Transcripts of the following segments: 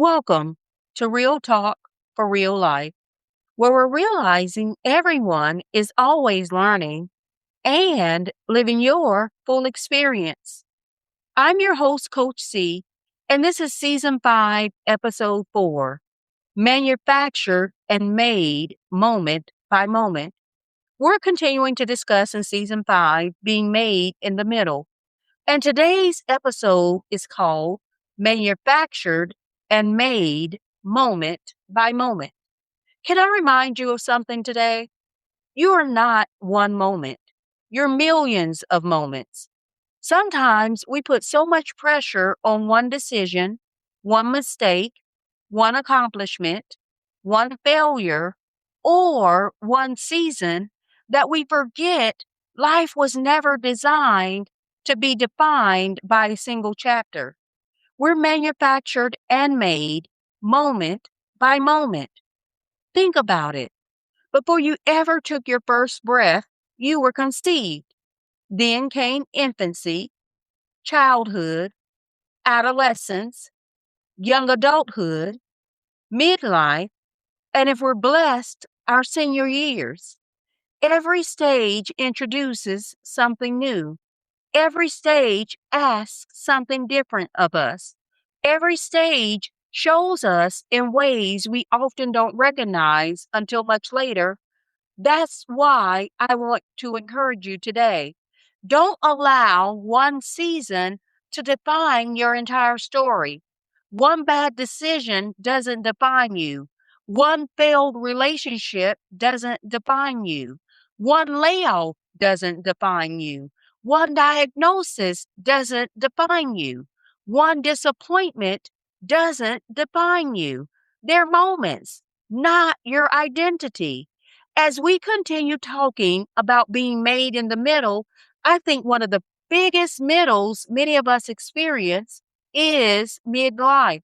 Welcome to Real Talk for Real Life, where we're realizing everyone is always learning and living your full experience. I'm your host, Coach C, and this is Season 5, Episode 4, Manufactured and Made Moment by Moment. We're continuing to discuss in Season 5, Being Made in the Middle. And today's episode is called Manufactured and Made Moment by Moment. Can I remind you of something today? You are not one moment, you're millions of moments. Sometimes we put so much pressure on one decision, one mistake, one accomplishment, one failure, or one season that we forget life was never designed to be defined by a single chapter. We're manufactured and made moment by moment. Think about it. Before you ever took your first breath, you were conceived. Then came infancy, childhood, adolescence, young adulthood, midlife, and if we're blessed, our senior years. Every stage introduces something new. Every stage asks something different of us. Every stage shows us in ways we often don't recognize until much later. That's why I want to encourage you today. Don't allow one season to define your entire story. One bad decision doesn't define you. One failed relationship doesn't define you. One layoff doesn't define you. One diagnosis doesn't define you. One disappointment doesn't define you. They're moments, not your identity. As we continue talking about being made in the middle, I think one of the biggest middles many of us experience is midlife.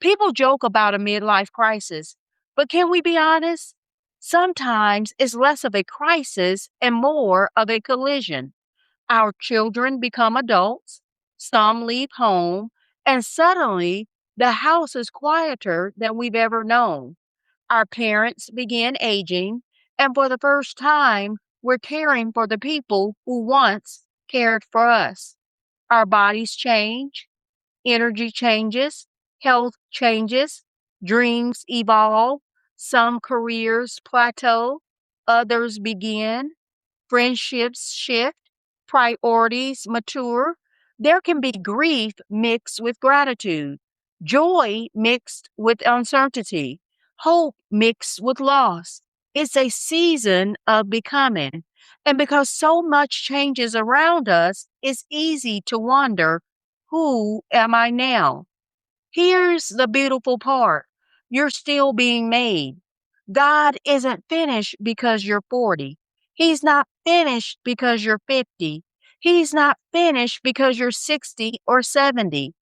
People joke about a midlife crisis, but can we be honest? Sometimes it's less of a crisis and more of a collision. Our children become adults, some leave home, and suddenly the house is quieter than we've ever known. Our parents begin aging, and for the first time, we're caring for the people who once cared for us. Our bodies change, energy changes, health changes, dreams evolve, some careers plateau, others begin, friendships shift, priorities mature. There can be grief mixed with gratitude, joy mixed with uncertainty, hope mixed with loss. It's a season of becoming. And because so much changes around us, it's easy to wonder, who am I now? Here's the beautiful part. You're still being made. God isn't finished because you're 40. He's not finished because you're 50. He's not finished because you're 60 or 70.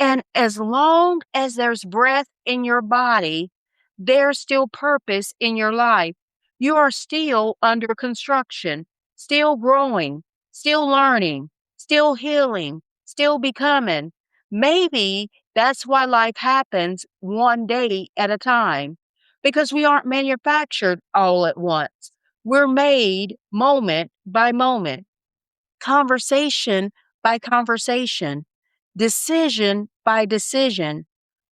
And as long as there's breath in your body, there's still purpose in your life. You are still under construction, still growing, still learning, still healing, still becoming. Maybe that's why life happens one day at a time, because we aren't manufactured all at once. We're made moment by moment, conversation by conversation, decision by decision,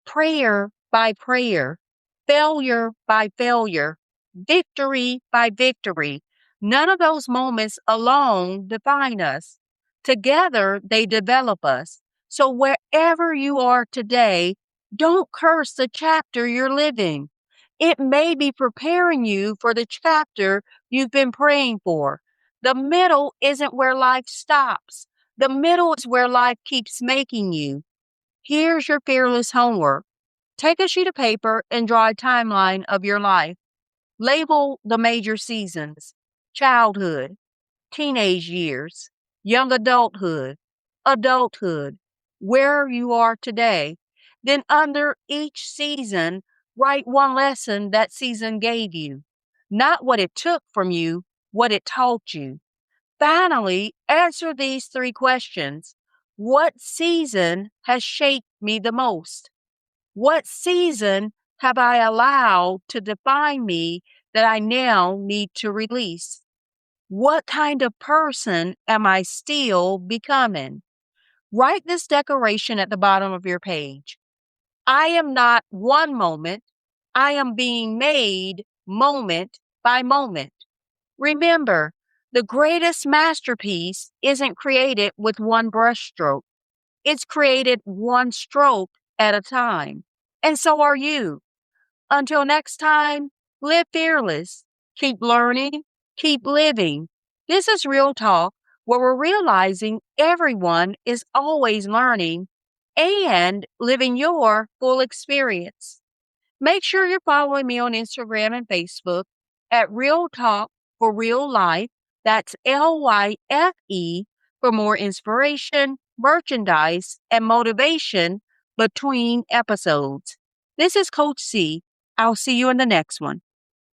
prayer by prayer, failure by failure, victory by victory. None of those moments alone define us. Together, they develop us. So, wherever you are today, don't curse the chapter you're living. It may be preparing you for the chapter you've been praying for. The middle isn't where life stops. The middle is where life keeps making you. Here's your fearless homework. Take a sheet of paper and draw a timeline of your life. Label the major seasons: childhood, teenage years, young adulthood, adulthood, where you are today. Then, under each season, write one lesson that season gave you. Not what it took from you, what it taught you. Finally, answer these three questions. What season has shaped me the most? What season have I allowed to define me that I now need to release? What kind of person am I still becoming? Write this declaration at the bottom of your page. I am not one moment. I am being made moment by moment. Remember, the greatest masterpiece isn't created with one brushstroke. It's created one stroke at a time. And so are you. Until next time, live fearless. Keep learning, keep living. This is Real Talk, where we're realizing everyone is always learning and living your full experience. Make sure you're following me on Instagram and Facebook at Real Talk for Real Life. That's L.Y.F.E for more inspiration, merchandise, and motivation between episodes. This is Coach C. I'll see you in the next one.